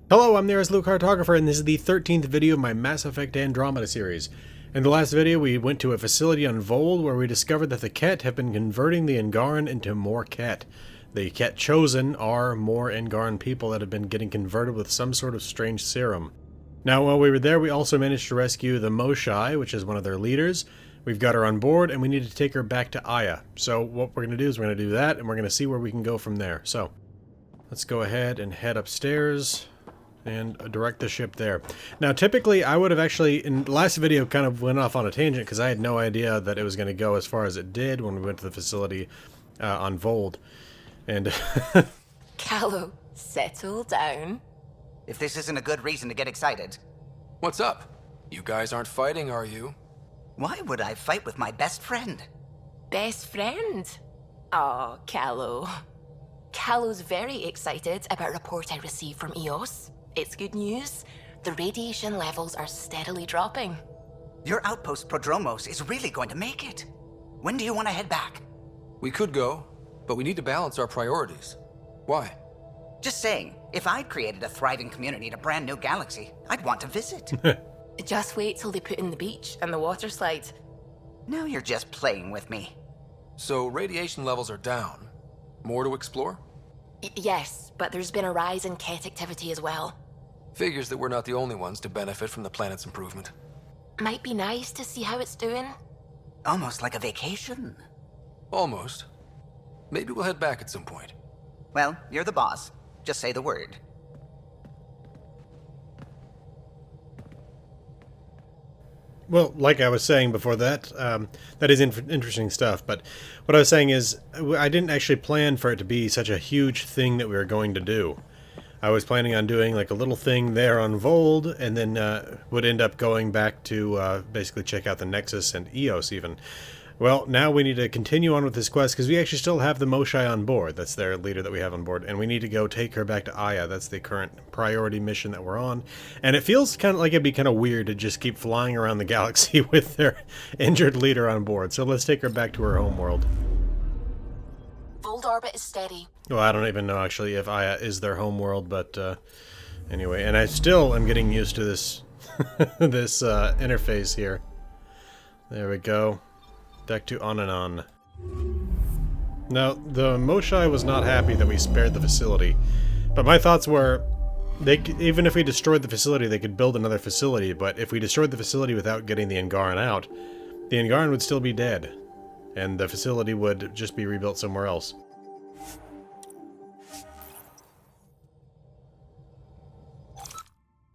Hello, I'm the Luke Cartographer, and this is the 13th video of my Mass Effect Andromeda series. In the last video, we went to a facility on Vold where we discovered that the Ket have been converting the Angaran into more Ket. The Ket chosen are more Angaran people that have been getting converted with some sort of strange serum. Now, while we were there, we also managed to rescue the Moshae, which is one of their leaders. We've got her on board, and we need to take her back to Aya. So what we're going to do is we're going to do that, and we're going to see where we can go from there. So, let's go ahead and head upstairs and direct the ship there. Now, typically, I would have actually, in the last video, kind of went off on a tangent because I had no idea that it was going to go as far as it did when we went to the facility on Vold. And Callow, settle down. If this isn't a good reason to get excited. What's up? You guys aren't fighting, are you? Why would I fight with my best friend? Best friend? Aw, Callow. Callow's very excited about a report I received from EOS. It's good news. The radiation levels are steadily dropping. Your outpost Prodromos is really going to make it. When do you want to head back? We could go, but we need to balance our priorities. Why? Just saying, if I'd created a thriving community in a brand new galaxy, I'd want to visit. Just wait till they put in the beach and the water slide. Now you're just playing with me. So radiation levels are down. More to explore? Yes, but there's been a rise in Ket activity as well. Figures that we're not the only ones to benefit from the planet's improvement. Might be nice to see how it's doing. Almost like a vacation. Almost. Maybe we'll head back at some point. Well, you're the boss. Just say the word. well, like I was saying before that, that is interesting stuff, but what I was saying is I didn't actually plan for it to be such a huge thing that we were going to do. I was planning on doing like a little thing there on Vold, and then would end up going back to basically check out the Nexus and EOS even. Well, now we need to continue on with this quest, because we actually still have the Moshae on board. That's their leader that we have on board, and we need to go take her back to Aya. That's the current priority mission that we're on. And it feels kind of like it'd be kind of weird to just keep flying around the galaxy with their injured leader on board. So let's take her back to her homeworld. Vold orbit is steady. Well, I don't even know actually if Aya is their homeworld, but anyway. And I still am getting used to this this interface here. There we go. Deck to on and on. Now, the Moshae was not happy that we spared the facility, but my thoughts were, even if we destroyed the facility, they could build another facility, but if we destroyed the facility without getting the Angaran out, the Angaran would still be dead, and the facility would just be rebuilt somewhere else.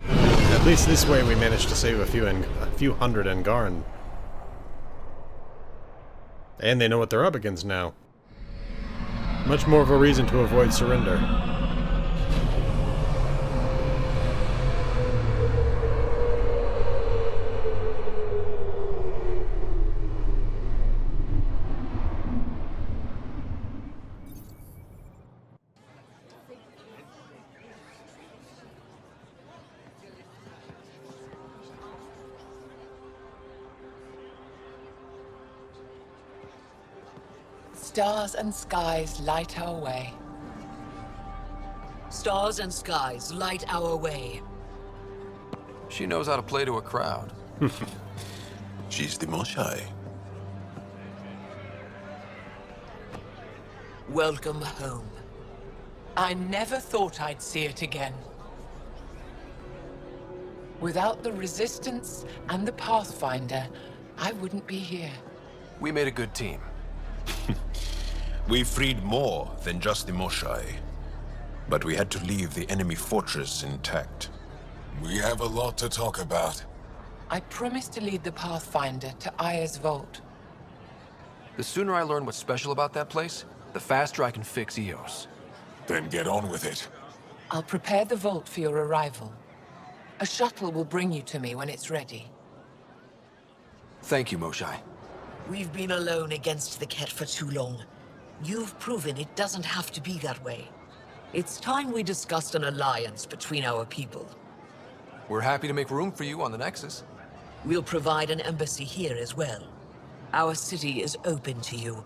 At least this way we managed to save a few hundred Angaran. And they know what they're up against now. Much more of a reason to avoid surrender. Stars and skies light our way. Stars and skies light our way. She knows how to play to a crowd. She's the Moshae. Welcome home. I never thought I'd see it again. Without the Resistance and the Pathfinder, I wouldn't be here. We made a good team. We freed more than just the Moshae, but we had to leave the enemy fortress intact. We have a lot to talk about. I promised to lead the Pathfinder to Aya's vault. The sooner I learn what's special about that place, the faster I can fix EOS. Then get on with it. I'll prepare the vault for your arrival. A shuttle will bring you to me when it's ready. Thank you, Moshae. We've been alone against the Ket for too long. You've proven it doesn't have to be that way. It's time we discussed an alliance between our people. We're happy to make room for you on the Nexus. We'll provide an embassy here as well. Our city is open to you.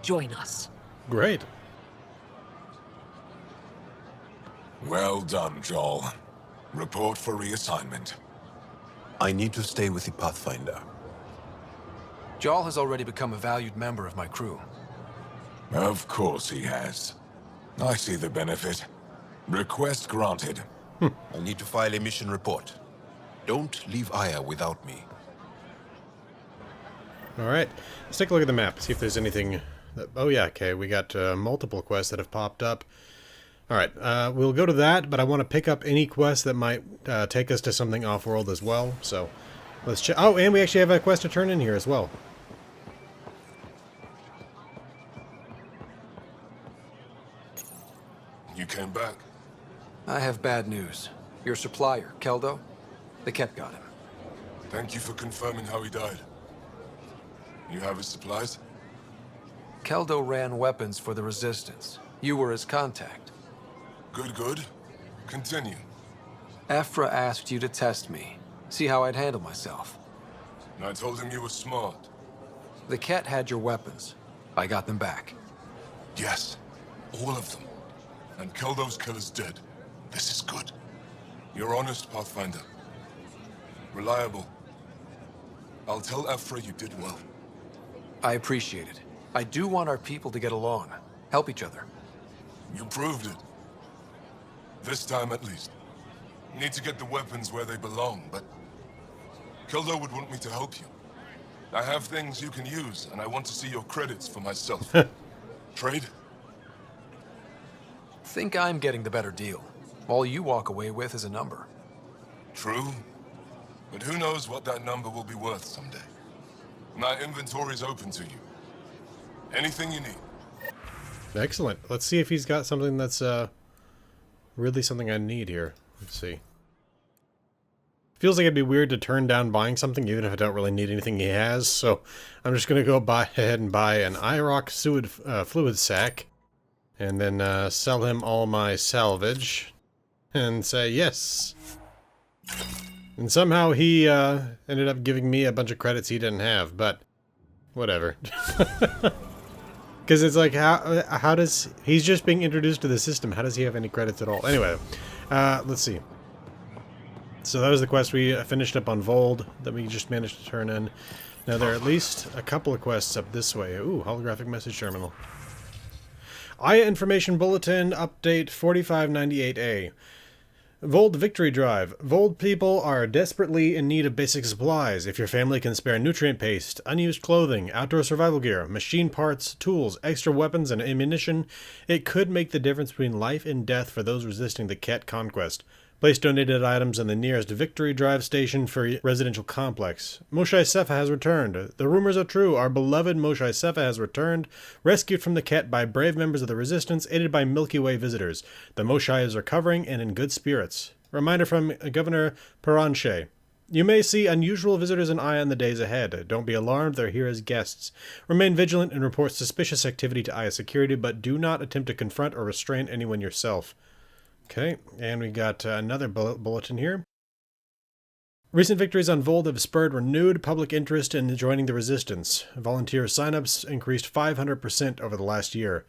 Join us. Great. Well done, Joel. Report for reassignment. I need to stay with the Pathfinder. Jarl has already become a valued member of my crew. Of course he has. I see the benefit. Request granted. I need to file a mission report. Don't leave Aya without me. Alright, let's take a look at the map, see if there's anything... Oh yeah, okay, we got multiple quests that have popped up. Alright, we'll go to that, but I want to pick up any quest that might take us to something off-world as well, so let's check. Oh, and we actually have a quest to turn in here as well. You came back. I have bad news. Your supplier, Keldo, the Ket got him. Thank you for confirming how he died. You have his supplies? Keldo ran weapons for the Resistance. You were his contact. Good, good. Continue. Afra asked you to test me, see how I'd handle myself. I told him you were smart. The Ket had your weapons. I got them back. Yes, all of them. And Keldo's killer's dead. This is good. You're honest, Pathfinder. Reliable. I'll tell Afra you did well. I appreciate it. I do want our people to get along, help each other. You proved it. This time at least. Need to get the weapons where they belong, but Keldo would want me to help you. I have things you can use, and I want to see your credits for myself. Trade? Think I'm getting the better deal. All you walk away with is a number. True. But who knows what that number will be worth someday. My inventory's open to you. Anything you need. Excellent. Let's see if he's got something that's really something I need here. Let's see. Feels like it'd be weird to turn down buying something even if I don't really need anything he has, so I'm just going to go ahead and buy an IROC fluid sack and then sell him all my salvage and say yes. And somehow he ended up giving me a bunch of credits he didn't have, but whatever. Because it's like, how does... He's just being introduced to the system. How does he have any credits at all? Anyway, let's see. So that was the quest we finished up on Vold that we just managed to turn in. Now there are at least a couple of quests up this way. Ooh, holographic message terminal. Aya Information Bulletin Update 4598A. Vold Victory Drive. Vold people are desperately in need of basic supplies. If your family can spare nutrient paste, unused clothing, outdoor survival gear, machine parts, tools, extra weapons, and ammunition, it could make the difference between life and death for those resisting the Ket conquest. Place donated items in the nearest Victory Drive station for residential complex. Moshae Sepha has returned. The rumors are true. Our beloved Moshae Sepha has returned, rescued from the Ket by brave members of the Resistance, aided by Milky Way visitors. The Moshae is recovering and in good spirits. Reminder from Governor Paranche. You may see unusual visitors in Aya in the days ahead. Don't be alarmed, they're here as guests. Remain vigilant and report suspicious activity to Aya security, but do not attempt to confront or restrain anyone yourself. Okay, and we got another bulletin here. Recent victories on Vold have spurred renewed public interest in joining the Resistance. Volunteer signups increased 500% over the last year.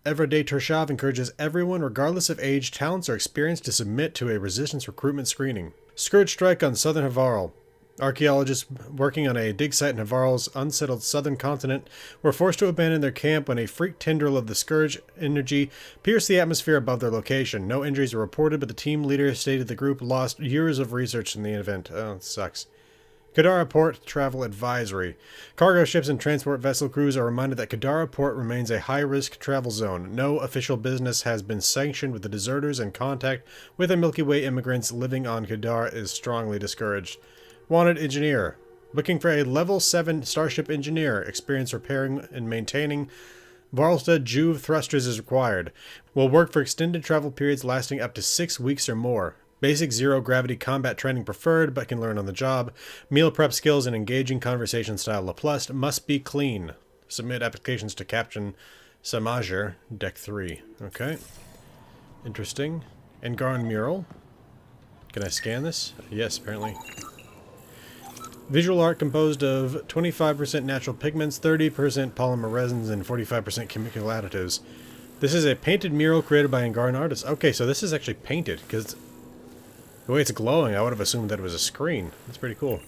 Evra de Tershav encourages everyone, regardless of age, talents, or experience, to submit to a Resistance recruitment screening. Scourge strike on southern Havarl. Archaeologists working on a dig site in Havarl's unsettled southern continent were forced to abandon their camp when a freak tendril of the Scourge energy pierced the atmosphere above their location. No injuries were reported, but the team leader stated the group lost years of research in the event. Oh, it sucks. Kadara Port Travel Advisory. Cargo ships and transport vessel crews are reminded that Kadara Port remains a high-risk travel zone. No official business has been sanctioned with the deserters, and contact with the Milky Way immigrants living on Kadara is strongly discouraged. Wanted engineer. Looking for a level 7 starship engineer. Experience repairing and maintaining Varlstad Juve thrusters is required. Will work for extended travel periods lasting up to 6 weeks or more. Basic zero-gravity combat training preferred, but can learn on the job. Meal prep skills and engaging conversation style LaPlus must be clean. Submit applications to Captain Samajer, Deck 3. Okay. Interesting. Engaran mural. Can I scan this? Yes, apparently. Visual art composed of 25% natural pigments, 30% polymer resins, and 45% chemical additives. This is a painted mural created by Angaran artists. Okay, so this is actually painted, because The way it's glowing, I would have assumed that it was a screen. That's pretty cool.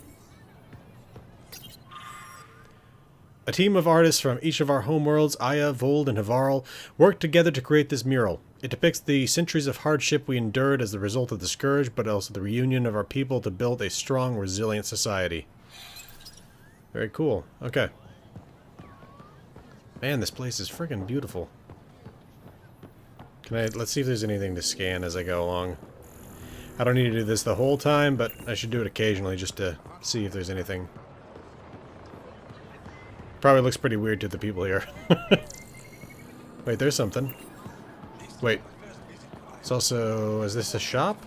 A team of artists from each of our homeworlds, Aya, Vold, and Havarl, worked together to create this mural. It depicts the centuries of hardship we endured as the result of the Scourge, but also the reunion of our people to build a strong, resilient society. Very cool. Okay. Man, this place is freaking beautiful. Let's see if there's anything to scan as I go along. I don't need to do this the whole time, but I should do it occasionally just to see if there's anything. Probably looks pretty weird to the people here. Wait, there's something. Wait. It's also... Is this a shop?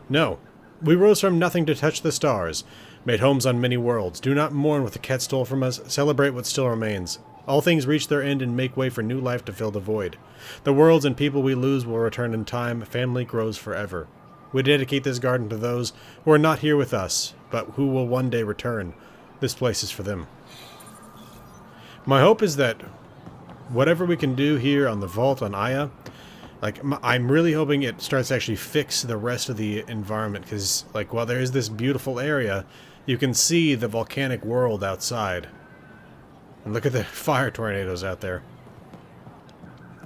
No. We rose from nothing to touch the stars. Made homes on many worlds. Do not mourn what the cat stole from us. Celebrate what still remains. All things reach their end and make way for new life to fill the void. The worlds and people we lose will return in time. Family grows forever. We dedicate this garden to those who are not here with us, but who will one day return. This place is for them. My hope is that whatever we can do here on the vault on Aya, like, I'm really hoping it starts to actually fix the rest of the environment, because, like, while there is this beautiful area, you can see the volcanic world outside. And look at the fire tornadoes out there.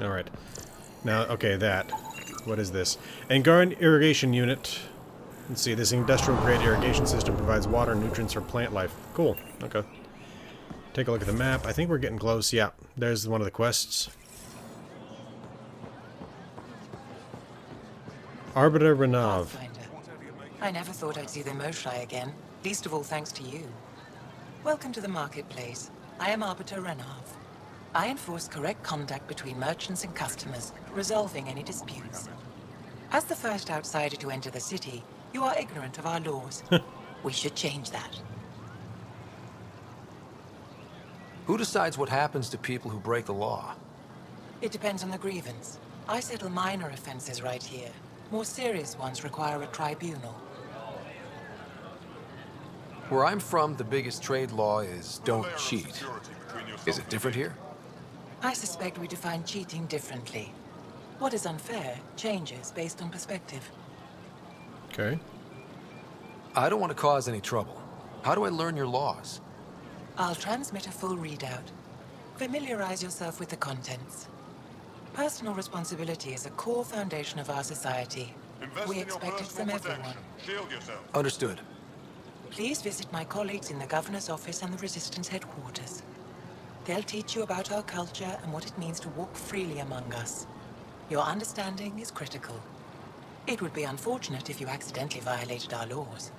Alright. Now, okay, that. What is this? Angaran Irrigation Unit. Let's see, this industrial-grade irrigation system provides water and nutrients for plant life. Cool. Okay. Take a look at the map. I think we're getting close. Yeah, there's one of the quests. Arbiter Renav. I never thought I'd see the Moshae again, least of all thanks to you. Welcome to the marketplace. I am Arbiter Renav. I enforce correct conduct between merchants and customers, resolving any disputes. As the first outsider to enter the city, you are ignorant of our laws. We should change that. Who decides what happens to people who break the law? It depends on the grievance. I settle minor offenses right here. More serious ones require a tribunal. Where I'm from, the biggest trade law is don't cheat. Is it different here? I suspect we define cheating differently. What is unfair changes based on perspective. Okay. I don't want to cause any trouble. How do I learn your laws? I'll transmit a full readout. Familiarize yourself with the contents. Personal responsibility is a core foundation of our society. We expect it from everyone. Understood. Please visit my colleagues in the Governor's office and the Resistance headquarters. They'll teach you about our culture and what it means to walk freely among us. Your understanding is critical. It would be unfortunate if you accidentally violated our laws.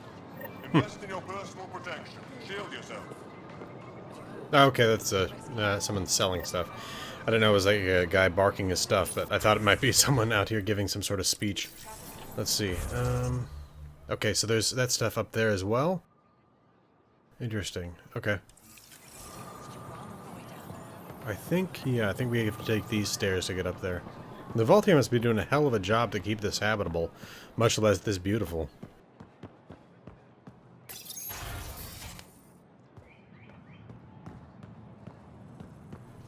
Invest in your personal protection. Shield yourself. Okay, that's someone selling stuff. I didn't know it was like a guy barking his stuff, but I thought it might be someone out here giving some sort of speech. Let's see. Okay, so there's that stuff up there as well. Interesting. Okay. I think we have to take these stairs to get up there. The vault here must be doing a hell of a job to keep this habitable, much less this beautiful.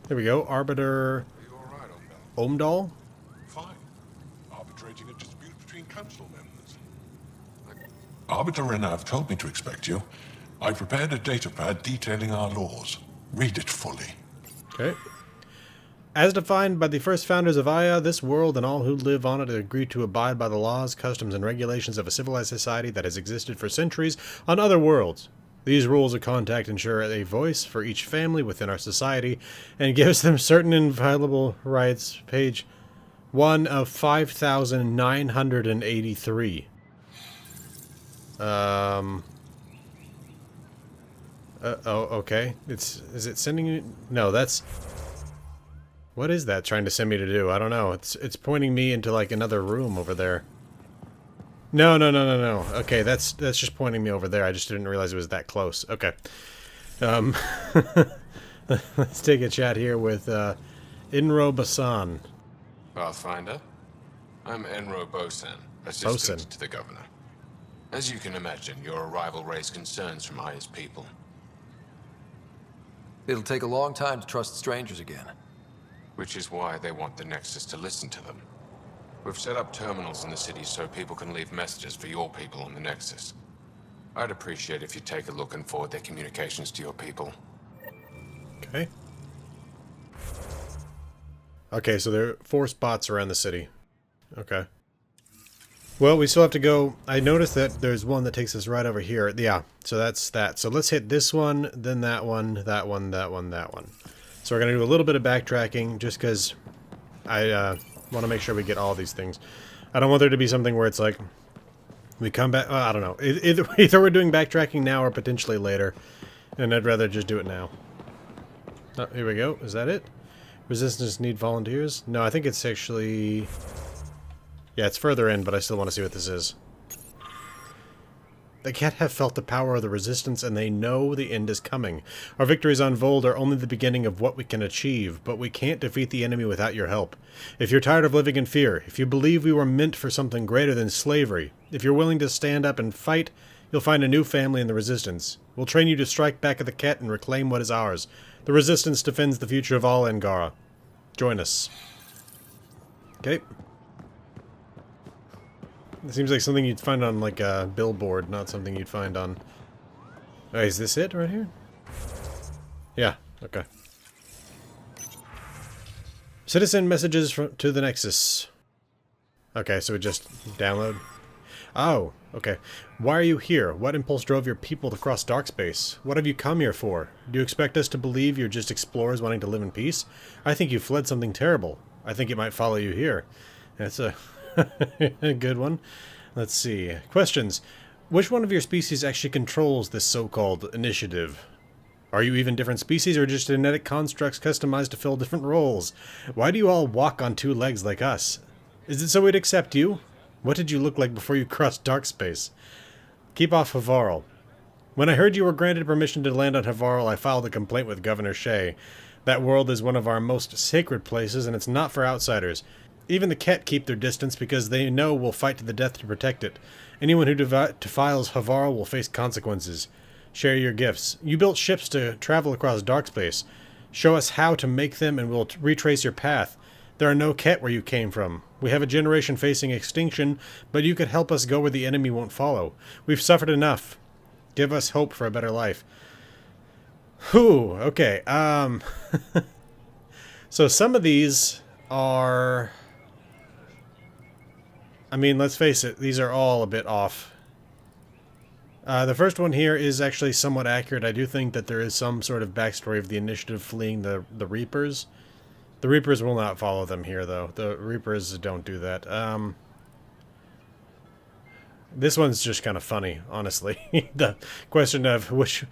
There we go, Arbiter Omdal. Fine. Arbitrating a dispute between council members. Arbiter Renav told me to expect you. I prepared a datapad detailing our laws. Read it fully. Okay. As defined by the first founders of Aya, this world and all who live on it agree to abide by the laws, customs, and regulations of a civilized society that has existed for centuries on other worlds. These rules of contact ensure a voice for each family within our society and gives them certain inviolable rights. Page 1 of 5,983. Okay. Is it sending you? No, that's... What is that trying to send me to do? I don't know. It's pointing me into like another room over there. No. Okay, that's just pointing me over there. I just didn't realize it was that close. Okay. Let's take a chat here with Inro Basan. Pathfinder, I'm Enro Bosan, assistant to the governor. As you can imagine, your arrival raised concerns from Aya's people. It'll take a long time to trust strangers again. Which is why they want the Nexus to listen to them. We've set up terminals in the city so people can leave messages for your people on the Nexus. I'd appreciate if you take a look and forward their communications to your people. Okay. Okay, so there are 4 spots around the city. Okay. Well, we still have to go. I noticed that there's one that takes us right over here. Yeah, so that's that. So let's hit this one, then that one, that one, that one, that one. So we're going to do a little bit of backtracking just because I want to make sure we get all these things. I don't want there to be something where it's like we come back. I don't know. Either we're doing backtracking now or potentially later, and I'd rather just do it now. Oh, here we go. Is that it? Resistance need volunteers? No, I think it's actually... Yeah, it's further in, but I still want to see what this is. The Ket have felt the power of the Resistance, and they know the end is coming. Our victories on Vold are only the beginning of what we can achieve, but we can't defeat the enemy without your help. If you're tired of living in fear, if you believe we were meant for something greater than slavery, if you're willing to stand up and fight, you'll find a new family in the Resistance. We'll train you to strike back at the Ket and reclaim what is ours. The Resistance defends the future of all Angara. Join us. Okay. It seems like something you'd find on, like, a billboard, not something you'd find on... Oh, is this it right here? Yeah, okay. Citizen messages to the Nexus. Okay, so we just download. Oh, okay. Why are you here? What impulse drove your people to cross dark space? What have you come here for? Do you expect us to believe you're just explorers wanting to live in peace? I think you fled something terrible. I think it might follow you here. That's a... a good one. Let's see. Questions. Which one of your species actually controls this so-called initiative? Are you even different species or just genetic constructs customized to fill different roles? Why do you all walk on 2 legs like us? Is it so we'd accept you? What did you look like before you crossed dark space? Keep off Havarl. When I heard you were granted permission to land on Havarl, I filed a complaint with Governor Moshae. That world is one of our most sacred places, and it's not for outsiders. Even the Ket keep their distance because they know we'll fight to the death to protect it. Anyone who defiles Havarl will face consequences. Share your gifts. You built ships to travel across dark space. Show us how to make them and we'll retrace your path. There are no Ket where you came from. We have a generation facing extinction, but you could help us go where the enemy won't follow. We've suffered enough. Give us hope for a better life. Whew, okay. So some of these are... I mean, let's face it, these are all a bit off. The first one here is actually somewhat accurate. I do think that there is some sort of backstory of the initiative fleeing the Reapers. The Reapers will not follow them here, though. The Reapers don't do that. This one's just kind of funny, honestly. The question of which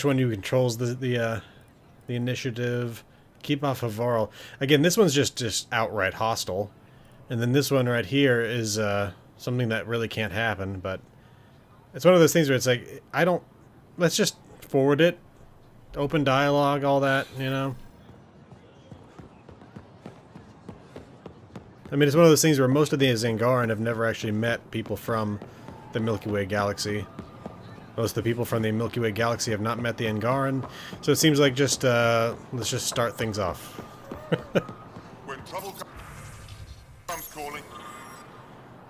one you controls the initiative. Keep off of Varl. Again, this one's just outright hostile. And then this one right here is something that really can't happen, but it's one of those things where it's like, let's just forward it. Open dialogue, all that, you know? I mean, it's one of those things where most of the Zangaran have never actually met people from the Milky Way galaxy. Most of the people from the Milky Way galaxy have not met the Angaran, so it seems like just, let's just start things off. When trouble comes calling.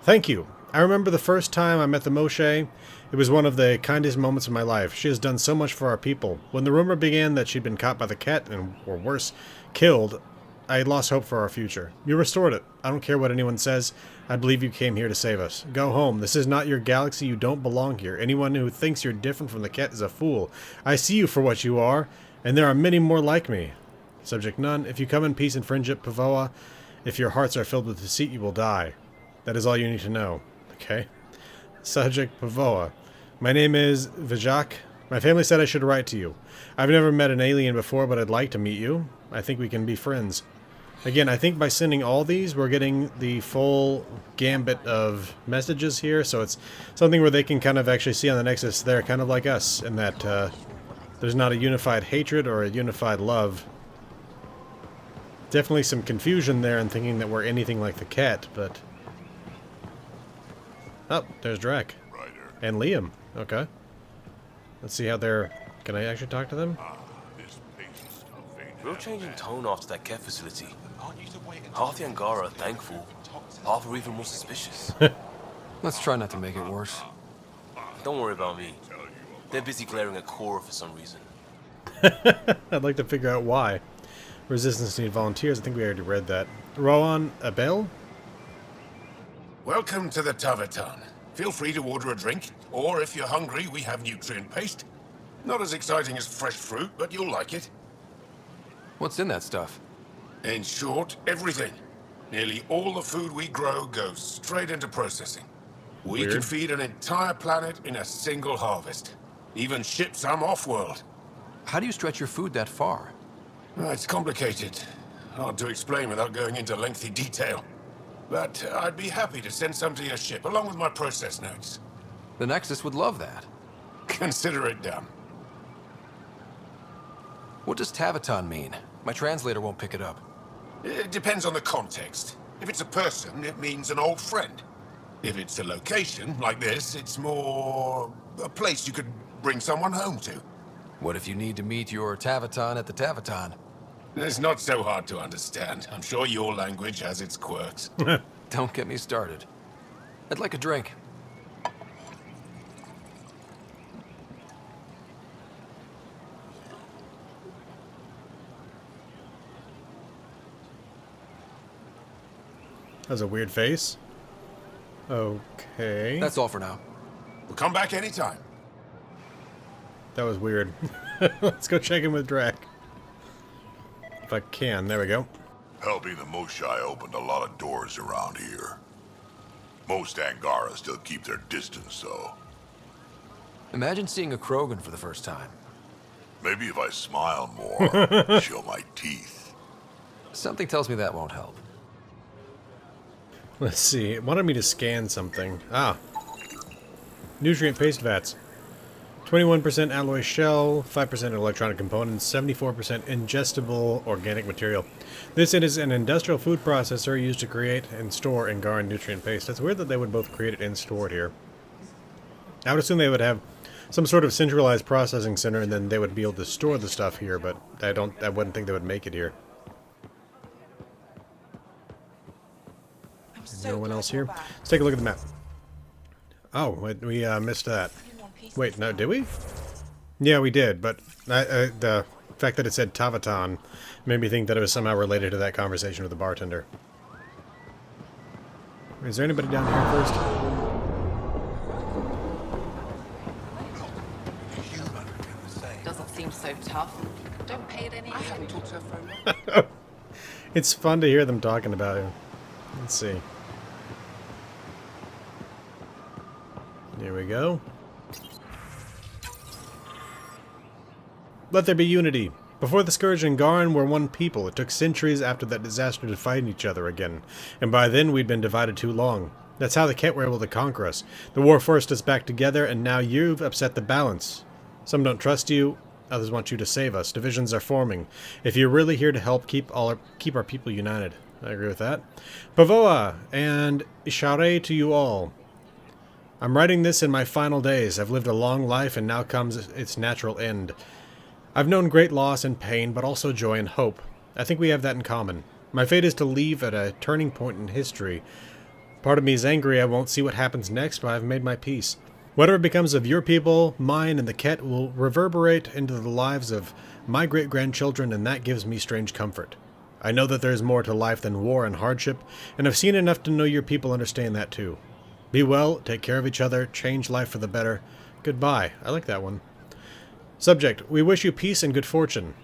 Thank you. I remember the first time I met the Moshae. It was one of the kindest moments of my life. She has done so much for our people. When the rumor began that she'd been caught by the Ket and, or worse, killed, I had lost hope for our future. You restored it. I don't care what anyone says. I believe you came here to save us. Go home. This is not your galaxy. You don't belong here. Anyone who thinks you're different from the Ket is a fool. I see you for what you are, and there are many more like me. Subject none. If you come in peace and friendship, Pavoa, if your hearts are filled with deceit, you will die. That is all you need to know. Okay? Subject Pavoa. My name is Vijak. My family said I should write to you. I've never met an alien before, but I'd like to meet you. I think we can be friends. Again, I think by sending all these, we're getting the full gambit of messages here, so it's something where they can kind of actually see on the Nexus they're kind of like us, in that there's not a unified hatred or a unified love. Definitely some confusion there in thinking that we're anything like the Ket, but... Oh, there's Drac. And Liam. Okay. Let's see how they're... Can I actually talk to them? Real change in tone after that Ket facility. Half the Angara are thankful. Half are even more suspicious. Let's try not to make it worse. Don't worry about me. They're busy glaring at Cora for some reason. I'd like to figure out why. Resistance need volunteers. I think we already read that. Rowan Abel? Welcome to the Taverton. Feel free to order a drink, or if you're hungry, we have nutrient paste. Not as exciting as fresh fruit, but you'll like it. What's in that stuff? In short, everything. Nearly all the food we grow goes straight into processing. We can feed an entire planet in a single harvest. Even ship some off-world. How do you stretch your food that far? It's complicated. Hard to explain without going into lengthy detail. But I'd be happy to send some to your ship, along with my process notes. The Nexus would love that. Consider it done. What does Taverton mean? My translator won't pick it up. It depends on the context. If it's a person, it means an old friend. If it's a location, like this, it's more a place you could bring someone home to. What if you need to meet your Taverton at the Taverton? It's not so hard to understand. I'm sure your language has its quirks. Don't get me started. I'd like a drink. That's a weird face. Okay. That's all for now. We'll come back anytime. That was weird. Let's go check in with Drac. If I can. There we go. Helping the Moshae opened a lot of doors around here. Most Angara still keep their distance, though. Imagine seeing a Krogan for the first time. Maybe if I smile more, show my teeth. Something tells me that won't help. Let's see. It wanted me to scan something. Ah. Nutrient paste vats. 21% alloy shell, 5% electronic components, 74% ingestible organic material. This is an industrial food processor used to create and store Angaran nutrient paste. It's weird that they would both create it and store it here. I would assume they would have some sort of centralized processing center and then they would be able to store the stuff here, but I wouldn't think they would make it here. No one else here? Let's take a look at the map. Oh, we missed that. Wait, no, did we? Yeah, we did, but the fact that it said Taverton made me think that it was somehow related to that conversation with the bartender. Is there anybody down here first? Doesn't seem so tough. Don't pay it any attention. It's fun to hear them talking about it. Let's see. There we go. Let there be unity. Before the Scourge and Angaran were one people. It took centuries after that disaster to fight each other again. And by then we'd been divided too long. That's how the Ket were able to conquer us. The war forced us back together, and now you've upset the balance. Some don't trust you, others want you to save us. Divisions are forming. If you're really here to help keep our people united. I agree with that. Pavoa and Ishare to you all. I'm writing this in my final days. I've lived a long life, and now comes its natural end. I've known great loss and pain, but also joy and hope. I think we have that in common. My fate is to leave at a turning point in history. Part of me is angry I won't see what happens next, but I've made my peace. Whatever becomes of your people, mine, and the Ket will reverberate into the lives of my great-grandchildren, and that gives me strange comfort. I know that there is more to life than war and hardship, and I've seen enough to know your people understand that too. Be well, take care of each other, change life for the better. Goodbye. I like that one. Subject, we wish you peace and good fortune.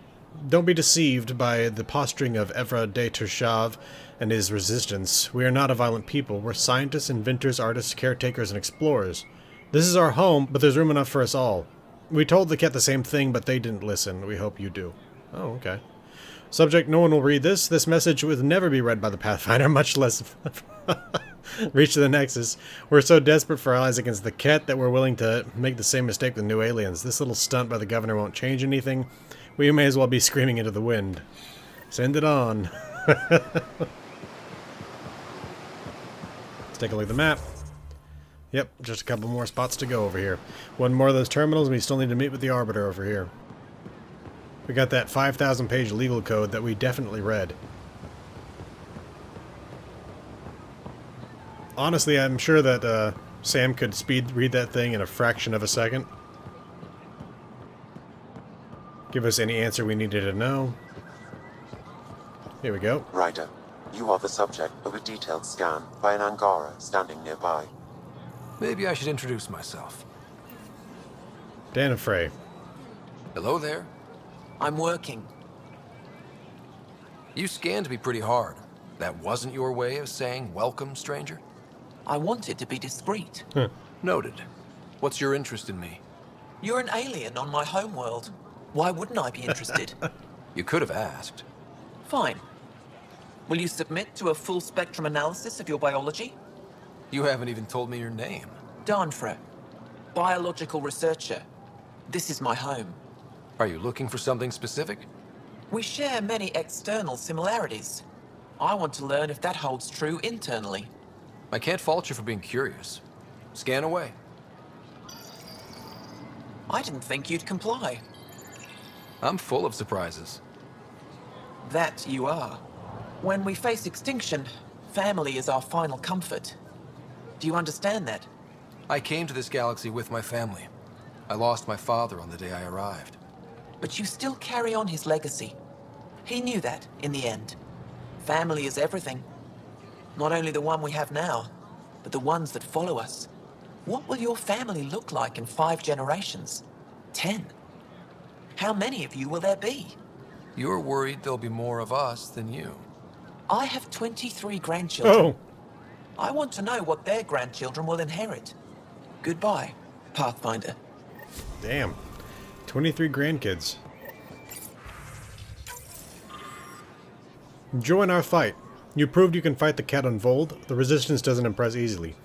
Don't be deceived by the posturing of Evra de Turshav and his resistance. We are not a violent people. We're scientists, inventors, artists, caretakers, and explorers. This is our home, but there's room enough for us all. We told the Ket the same thing, but they didn't listen. We hope you do. Oh, okay. Subject, no one will read this. This message would never be read by the Pathfinder, much less reach the Nexus. We're so desperate for allies against the Ket that we're willing to make the same mistake with new aliens. This little stunt by the governor won't change anything. We may as well be screaming into the wind. Send it on. Let's take a look at the map. Yep, just a couple more spots to go over here. One more of those terminals, and we still need to meet with the Arbiter over here. We got that 5,000-page legal code that we definitely read. Honestly, I'm sure that Sam could speed read that thing in a fraction of a second. Give us any answer we needed to know. Here we go. Ryder, you are the subject of a detailed scan by an Angara standing nearby. Maybe I should introduce myself. Dan Frey. Hello there. I'm working. You scanned me pretty hard. That wasn't your way of saying welcome, stranger? I wanted to be discreet. Noted. What's your interest in me? You're an alien on my homeworld. Why wouldn't I be interested? You could have asked. Fine. Will you submit to a full spectrum analysis of your biology? You haven't even told me your name. Danfre, biological researcher. This is my home. Are you looking for something specific? We share many external similarities. I want to learn if that holds true internally. I can't fault you for being curious. Scan away. I didn't think you'd comply. I'm full of surprises. That you are. When we face extinction, family is our final comfort. Do you understand that? I came to this galaxy with my family. I lost my father on the day I arrived. But you still carry on his legacy. He knew that, in the end. Family is everything. Not only the one we have now, but the ones that follow us. What will your family look like in 5 generations? 10? How many of you will there be? You're worried there'll be more of us than you. I have 23 grandchildren. Oh. I want to know what their grandchildren will inherit. Goodbye, Pathfinder. Damn. 23 grandkids. Join our fight. You proved you can fight the cat on Vold. The resistance doesn't impress easily.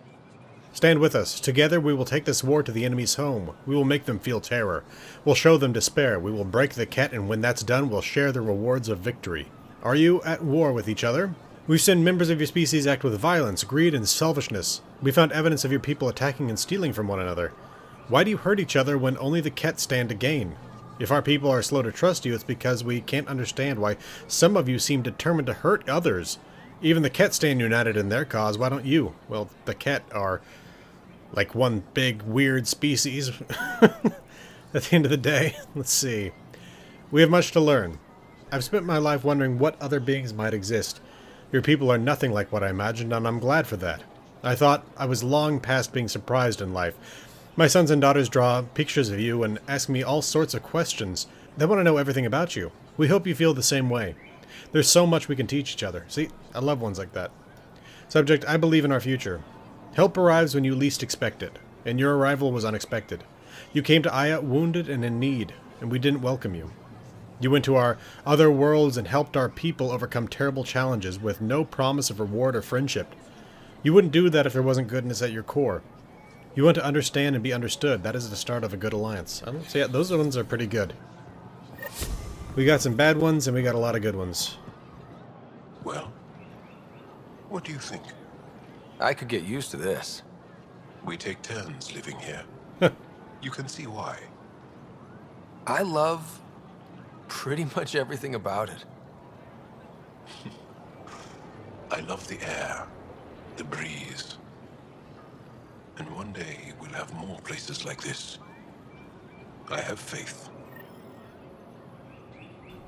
Stand with us. Together we will take this war to the enemy's home. We will make them feel terror. We'll show them despair. We will break the cat, and when that's done, we'll share the rewards of victory. Are you at war with each other? We've seen members of your species act with violence, greed, and selfishness. We found evidence of your people attacking and stealing from one another. Why do you hurt each other when only the cat stand to gain? If our people are slow to trust you, it's because we can't understand why some of you seem determined to hurt others. Even the cat stand united in their cause. Why don't you? Well, the cat are like one big weird species. At the end of the day, let's see. We have much to learn. I've spent my life wondering what other beings might exist. Your people are nothing like what I imagined, and I'm glad for that. I thought I was long past being surprised in life. My sons and daughters draw pictures of you and ask me all sorts of questions. They want to know everything about you. We hope you feel the same way. There's so much we can teach each other. See, I love ones like that. Subject, I believe in our future. Help arrives when you least expect it, and your arrival was unexpected. You came to Aya wounded and in need, and we didn't welcome you. You went to our other worlds and helped our people overcome terrible challenges with no promise of reward or friendship. You wouldn't do that if there wasn't goodness at your core. You want to understand and be understood. That is the start of a good alliance. So yeah, those ones are pretty good. We got some bad ones, and we got a lot of good ones. Well, what do you think? I could get used to this. We take turns living here. You can see why. I love pretty much everything about it. I love the air, the breeze. And one day we'll have more places like this. I have faith.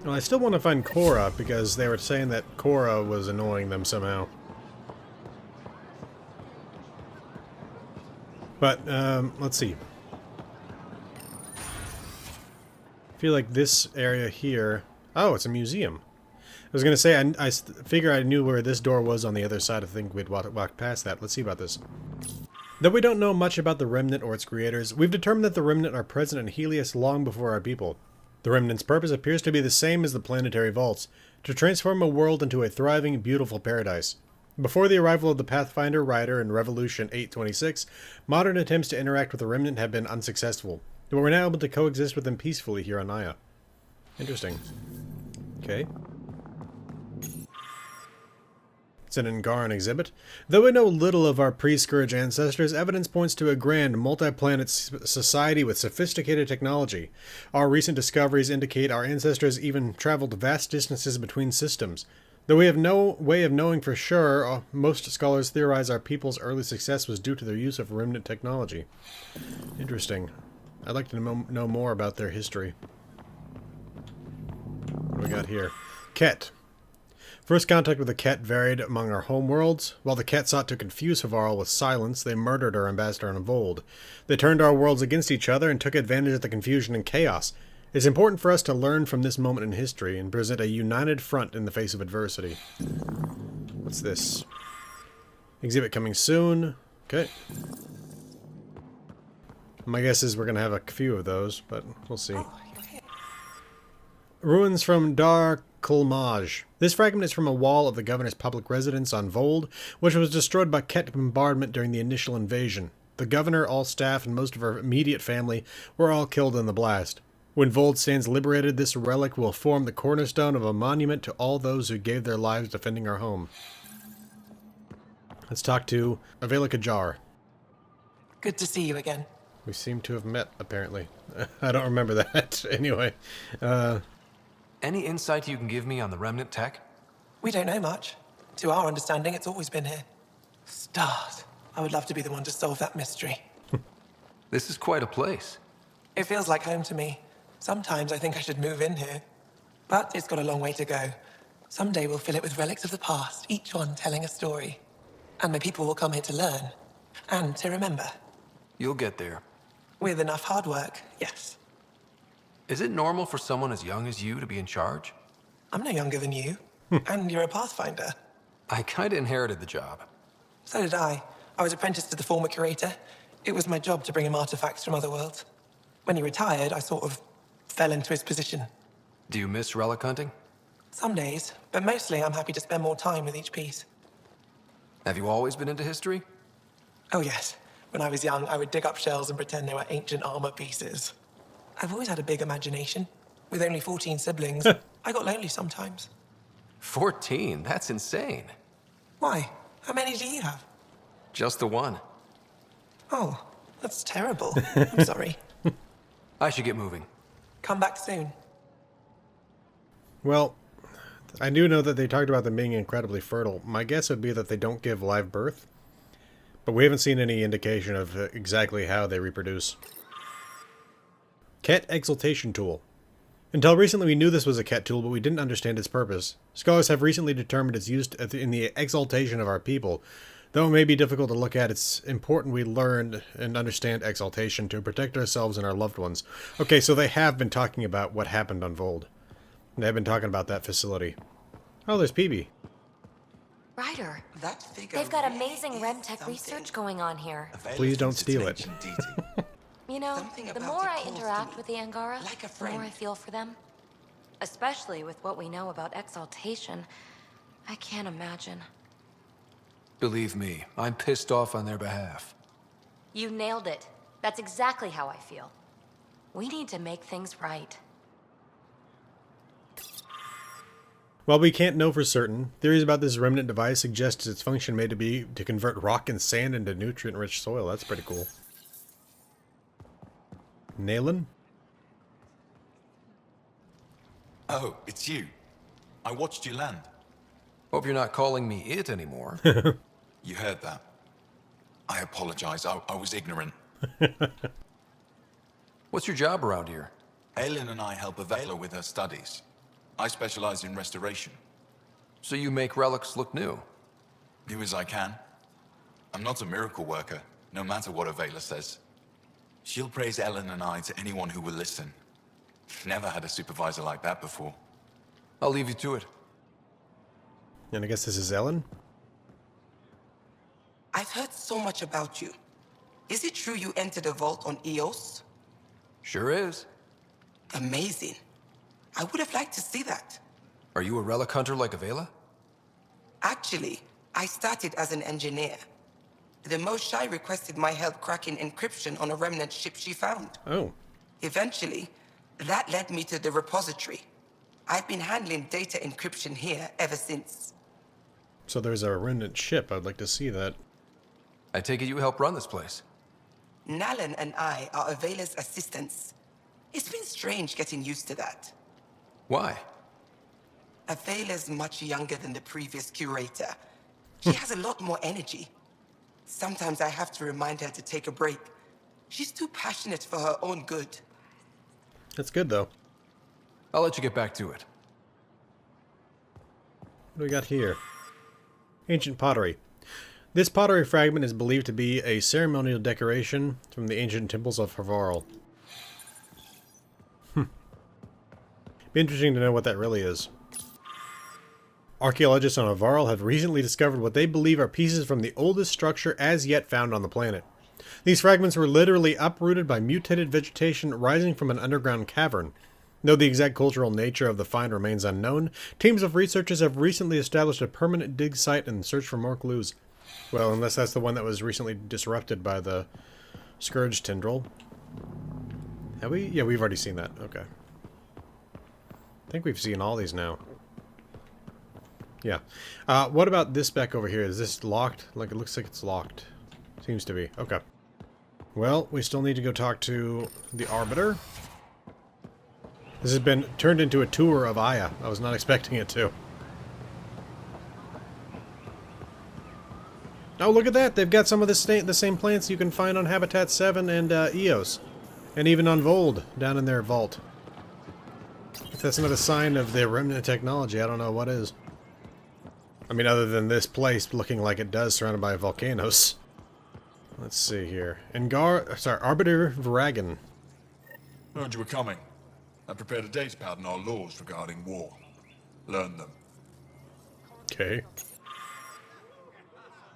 Well, I still want to find Cora, because they were saying that Cora was annoying them somehow. But, let's see. I feel like this area here... Oh, it's a museum. I was going to say, I figure I knew where this door was on the other side. I think we'd walk past that. Let's see about this. Though we don't know much about the Remnant or its creators, we've determined that the Remnant are present in Helios long before our people. The Remnant's purpose appears to be the same as the planetary vaults, to transform a world into a thriving, beautiful paradise. Before the arrival of the Pathfinder Rider in Revolution 826, modern attempts to interact with the Remnant have been unsuccessful, but we're now able to coexist with them peacefully here on Aya. Interesting. Okay. It's an Angaran exhibit. Though we know little of our pre-Scourge ancestors, evidence points to a grand, multi-planet society with sophisticated technology. Our recent discoveries indicate our ancestors even traveled vast distances between systems. Though we have no way of knowing for sure, most scholars theorize our people's early success was due to their use of remnant technology. Interesting. I'd like to know more about their history. What do we got here? Ket. First contact with the Ket varied among our homeworlds. While the Ket sought to confuse Havarl with silence, they murdered our ambassador on Vold. They turned our worlds against each other and took advantage of the confusion and chaos. It's important for us to learn from this moment in history and present a united front in the face of adversity. What's this? Exhibit coming soon. Okay. My guess is we're going to have a few of those, but we'll see. Ruins from Dar Kulmaj. This fragment is from a wall of the governor's public residence on Vold, which was destroyed by Ket bombardment during the initial invasion. The governor, all staff, and most of her immediate family were all killed in the blast. When Vold stands liberated, this relic will form the cornerstone of a monument to all those who gave their lives defending our home. Let's talk to Avela Kajar. Good to see you again. We seem to have met, apparently. I don't remember that. Anyway. Any insight you can give me on the Remnant tech? We don't know much. To our understanding, it's always been here. Stars. I would love to be the one to solve that mystery. This is quite a place. It feels like home to me. Sometimes I think I should move in here. But it's got a long way to go. Someday we'll fill it with relics of the past, each one telling a story. And my people will come here to learn. And to remember. You'll get there. With enough hard work, yes. Is it normal for someone as young as you to be in charge? I'm no younger than you. And you're a Pathfinder. I kinda inherited the job. So did I. I was apprenticed to the former curator. It was my job to bring him artifacts from other worlds. When he retired, I sort of fell into his position. Do you miss relic hunting? Some days, but mostly I'm happy to spend more time with each piece. Have you always been into history? Oh yes. When I was young, I would dig up shells and pretend they were ancient armor pieces. I've always had a big imagination. With only 14 siblings, I got lonely sometimes. 14? That's insane. Why? How many do you have? Just the one. Oh, that's terrible. I'm sorry. I should get moving. Come back soon. Well, I do know that they talked about them being incredibly fertile. My guess would be that they don't give live birth. But we haven't seen any indication of exactly how they reproduce. Ket Exaltation Tool. Until recently we knew this was a Ket tool, but we didn't understand its purpose. Scholars have recently determined it's used in the exaltation of our people. Though it may be difficult to look at, it's important we learn and understand exaltation to protect ourselves and our loved ones. Okay, so they have been talking about what happened on Vold. They've been talking about that facility. Oh, there's PB. Ryder, that figure they've got amazing RemTech research going on here. Please don't steal it. You know, the more I interact with the Angara, the more I feel for them. Especially with what we know about exaltation. I can't imagine. Believe me, I'm pissed off on their behalf. You nailed it. That's exactly how I feel. We need to make things right. While we can't know for certain, theories about this remnant device suggest its function may be to convert rock and sand into nutrient-rich soil. That's pretty cool. Naylan? Oh, it's you. I watched you land. Hope you're not calling me it anymore. You heard that. I apologize. I was ignorant. What's your job around here? Aelin and I help Avela with her studies. I specialize in restoration. So you make relics look new? Do as I can. I'm not a miracle worker, no matter what Avela says. She'll praise Ellen and I to anyone who will listen. Never had a supervisor like that before. I'll leave you to it. And I guess this is Ellen? I've heard so much about you. Is it true you entered a vault on Eos? Sure is. Amazing. I would have liked to see that. Are you a relic hunter like Avela? Actually, I started as an engineer. The Moshae requested my help cracking encryption on a remnant ship she found. Oh. Eventually, that led me to the repository. I've been handling data encryption here ever since. So there's a remnant ship. I'd like to see that. I take it you help run this place. Nalan and I are Avela's assistants. It's been strange getting used to that. Why? Avela's much younger than the previous curator. She has a lot more energy. Sometimes I have to remind her to take a break. She's too passionate for her own good. That's good, though. I'll let you get back to it. What do we got here? Ancient pottery. This pottery fragment is believed to be a ceremonial decoration from the ancient temples of Havarl. Be interesting to know what that really is. Archaeologists on Havarl have recently discovered what they believe are pieces from the oldest structure as yet found on the planet. These fragments were literally uprooted by mutated vegetation rising from an underground cavern. Though the exact cultural nature of the find remains unknown, teams of researchers have recently established a permanent dig site and search for more clues. Well, unless that's the one that was recently disrupted by the Scourge tendril. Have we? Yeah, we've already seen that. Okay. I think we've seen all these now. Yeah. What about this back over here? Is this locked? Like, it looks like it's locked. Seems to be. Okay. Well, we still need to go talk to the Arbiter. This has been turned into a tour of Aya. I was not expecting it to. Oh, look at that! They've got some of the same plants you can find on Habitat 7 and Eos. And even on Vold, down in their vault. If that's not a sign of the remnant technology, I don't know what is. I mean, other than this place looking like it does, surrounded by volcanoes. Let's see here. Arbiter Vragan. Heard you were coming. I prepared a data pad on our laws regarding war. Learn them. Okay.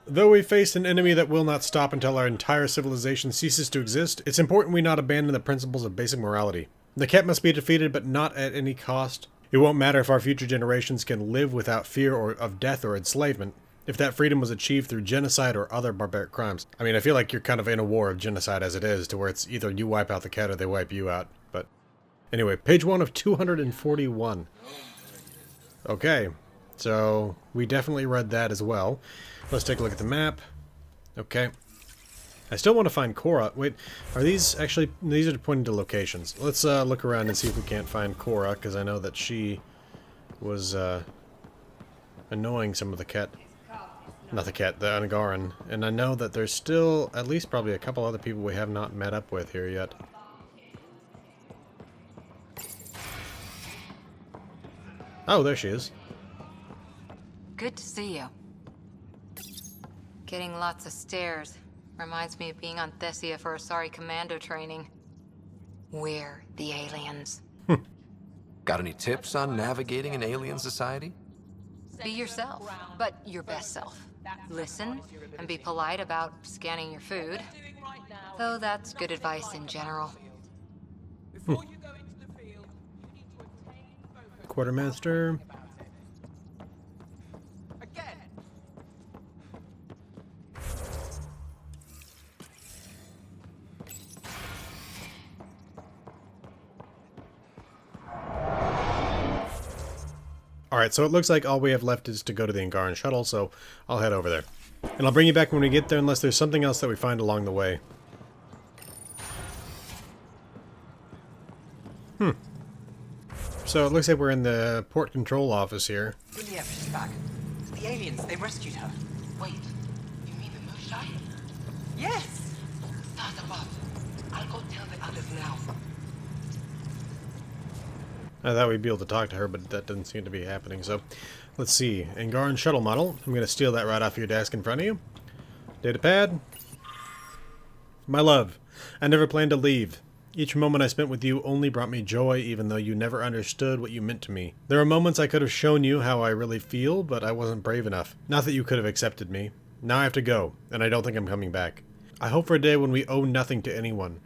Though we face an enemy that will not stop until our entire civilization ceases to exist, it's important we not abandon the principles of basic morality. The Ket must be defeated, but not at any cost. It won't matter if our future generations can live without fear of death or enslavement, if that freedom was achieved through genocide or other barbaric crimes. I mean, I feel like you're kind of in a war of genocide as it is, to where it's either you wipe out the Ket or they wipe you out. But anyway, page 1 of 241. Okay, so we definitely read that as well. Let's take a look at the map. Okay. I still want to find Cora. Wait, are these actually... These are pointing to locations. Let's look around and see if we can't find Cora, because I know that she was annoying some of the Ket. Not the Ket, the Angaran. And I know that there's still at least probably a couple other people we have not met up with here yet. Oh, there she is. Good to see you. Getting lots of stares. Reminds me of being on Thessia for Asari commando training. We're the aliens. Got any tips on navigating an alien society? Be yourself, but your best self. Listen, and be polite about scanning your food. Though that's good advice in general. Quartermaster. Alright, so it looks like all we have left is to go to the Angaran shuttle, so I'll head over there. And I'll bring you back when we get there unless there's something else that we find along the way. So it looks like we're in the port control office here. Ilya, she's back. The aliens, they rescued her. Wait, you mean the Moshae? Yes! Start above. I'll go tell the others now. I thought we'd be able to talk to her, but that doesn't seem to be happening, so... Let's see. Angaran shuttle model. I'm going to steal that right off your desk in front of you. Datapad. My love, I never planned to leave. Each moment I spent with you only brought me joy, even though you never understood what you meant to me. There are moments I could have shown you how I really feel, but I wasn't brave enough. Not that you could have accepted me. Now I have to go, and I don't think I'm coming back. I hope for a day when we owe nothing to anyone.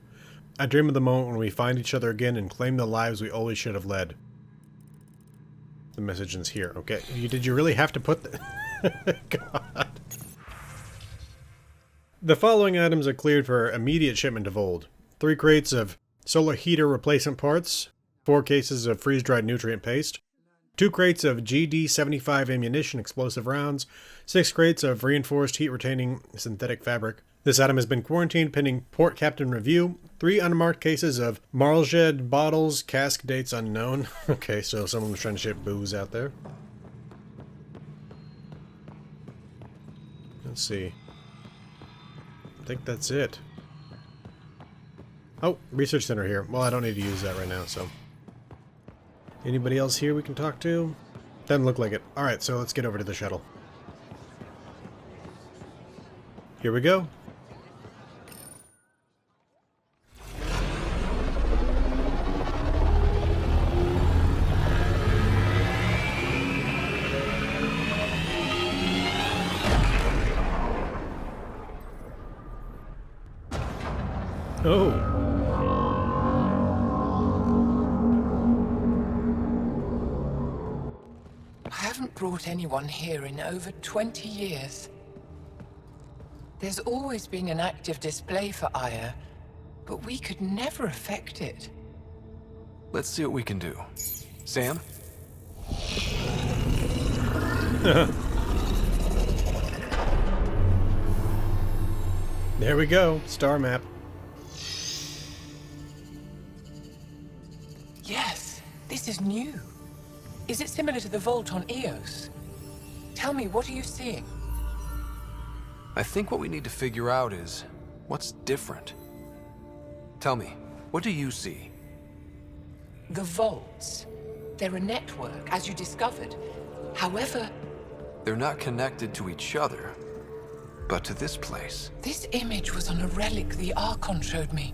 I dream of the moment when we find each other again and claim the lives we always should have led. The message is here. Okay. Did you really have to put the... God. The following items are cleared for immediate shipment to Vold. 3 crates of solar heater replacement parts, 4 cases of freeze-dried nutrient paste, 2 crates of GD-75 ammunition explosive rounds, 6 crates of reinforced heat-retaining synthetic fabric. This item has been quarantined pending port captain review. 3 unmarked cases of Marlshed bottles, cask dates unknown. Okay, so someone was trying to ship booze out there. Let's see. I think that's it. Oh, research center here. Well, I don't need to use that right now, so. Anybody else here we can talk to? Doesn't look like it. Alright, so let's get over to the shuttle. Here we go. Oh. I haven't brought anyone here in over 20 years. There's always been an active display for Aya, but we could never affect it. Let's see what we can do. Sam? There we go. Star map. Yes, this is new. Is it similar to the vault on Eos? Tell me, what are you seeing? I think what we need to figure out is what's different. Tell me, what do you see? The vaults. They're a network, as you discovered. However, They're not connected to each other, but to this place. this image was on a relic the Archon showed me.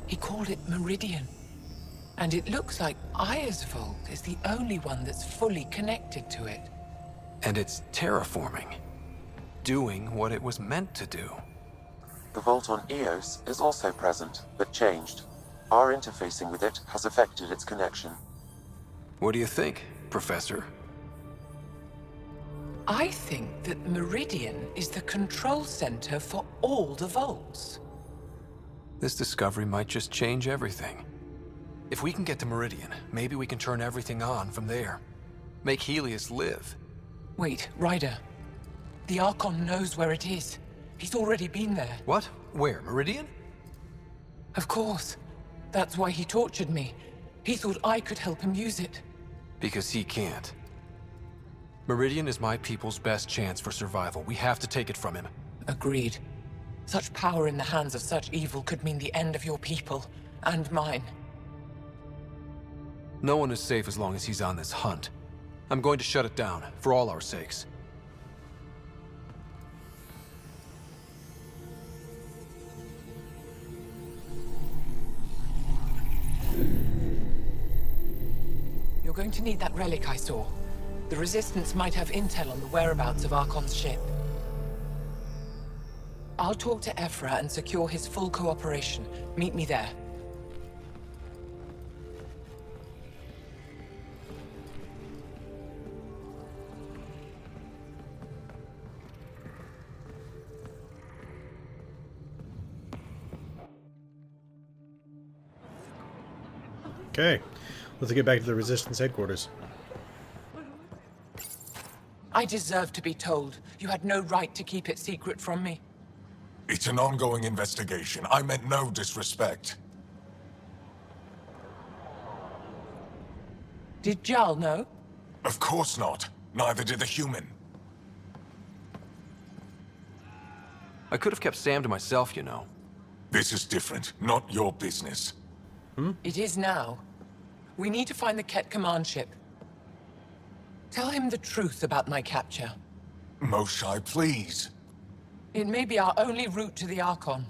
He called it Meridian. And it looks like Aya's vault is the only one that's fully connected to it. And it's terraforming. Doing what it was meant to do. The vault on Eos is also present, but changed. Our interfacing with it has affected its connection. What do you think, Professor? I think that Meridian is the control center for all the vaults. This discovery might just change everything. If we can get to Meridian, maybe we can turn everything on from there. Make Helios live. Wait, Ryder. The Archon knows where it is. He's already been there. What? Where? Meridian? Of course. That's why he tortured me. He thought I could help him use it. Because he can't. Meridian is my people's best chance for survival. We have to take it from him. Agreed. Such power in the hands of such evil could mean the end of your people, and mine. No one is safe as long as he's on this hunt. I'm going to shut it down, for all our sakes. You're going to need that relic I saw. The Resistance might have intel on the whereabouts of Archon's ship. I'll talk to Ephra and secure his full cooperation. Meet me there. Okay, let's get back to the Resistance headquarters. I deserve to be told. You had no right to keep it secret from me. It's an ongoing investigation. I meant no disrespect. Did Jal know? Of course not. Neither did the human. I could have kept Sam to myself, you know. This is different. Not your business. It is now. We need to find the Ket command ship. Tell him the truth about my capture. Moshae, please. It may be our only route to the Archon.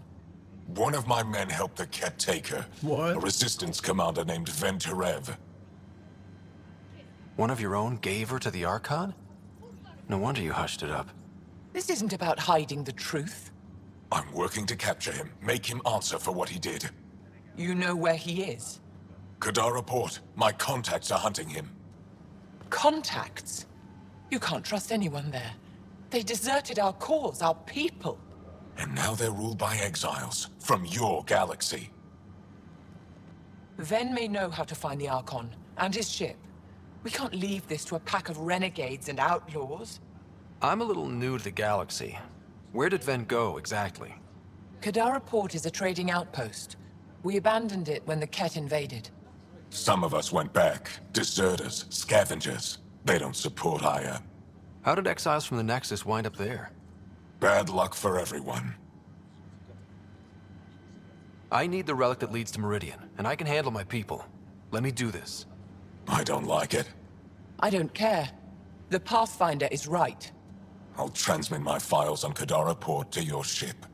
One of my men helped the Ket take her. What? A resistance commander named Venturev. One of your own gave her to the Archon? No wonder you hushed it up. This isn't about hiding the truth. I'm working to capture him, make him answer for what he did. You know where he is? Kadar Port. My contacts are hunting him. Contacts? You can't trust anyone there. They deserted our cause, our people. And now they're ruled by exiles from your galaxy. Ven may know how to find the Archon and his ship. We can't leave this to a pack of renegades and outlaws. I'm a little new to the galaxy. Where did Ven go, exactly? Kadar Port is a trading outpost. We abandoned it when the Ket invaded. Some of us went back. Deserters, scavengers. They don't support Aya. How did exiles from the Nexus wind up there? Bad luck for everyone. I need the relic that leads to Meridian, and I can handle my people. Let me do this. I don't like it. I don't care. The Pathfinder is right. I'll transmit my files on Kadara Port to your ship.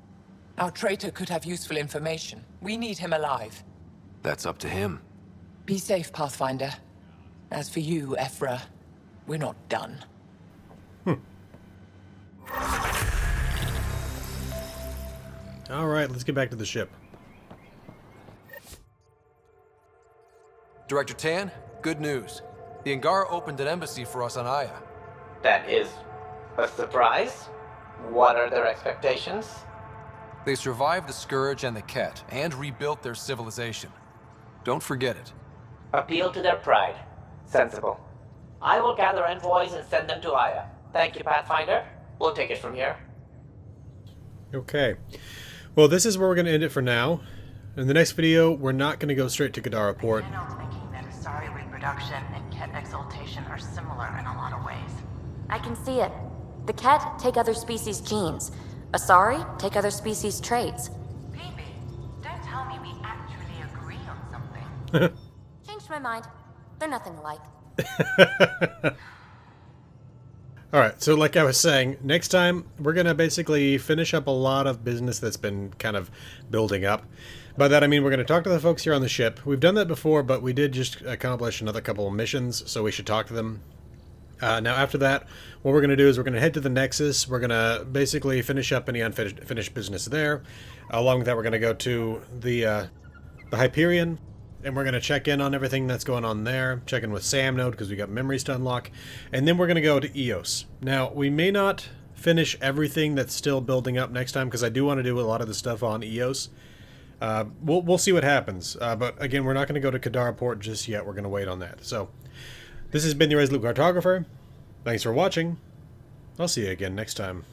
Our traitor could have useful information. We need him alive. That's up to him. Be safe, Pathfinder. As for you, Ephra, we're not done. Alright, let's get back to the ship. Director Tan, good news. The Angara opened an embassy for us on Aya. That is a surprise. What are their expectations? They survived the Scourge and the Ket, and rebuilt their civilization. Don't forget it. Appeal to their pride. Sensible. I will gather envoys and send them to Aya. Thank you, Pathfinder. We'll take it from here. Okay. Well, this is where we're going to end it for now. In the next video, we're not going to go straight to Kadara Port. Thinking that Asari reproduction and Ket exaltation are similar in a lot of ways. I can see it. The Ket take other species' genes. Asari take other species' traits. Maybe. Don't tell me we actually agree on something. Changed my mind. They're nothing alike. Alright, so like I was saying, next time we're going to basically finish up a lot of business that's been kind of building up. By that I mean we're going to talk to the folks here on the ship. We've done that before, but we did just accomplish another couple of missions, so we should talk to them. Now after that, what we're going to do is we're going to head to the Nexus. We're going to basically finish up any unfinished business there. Along with that, we're going to go to the Hyperion, and we're going to check in on everything that's going on there. Check in with Sam Node, because we got memories to unlock. And then we're going to go to Eos. Now, we may not finish everything that's still building up next time, because I do want to do a lot of the stuff on Eos. We'll see what happens. But again, we're not going to go to Kadara Port just yet. We're going to wait on that. So, this has been the Resolute Cartographer. Thanks for watching. I'll see you again next time.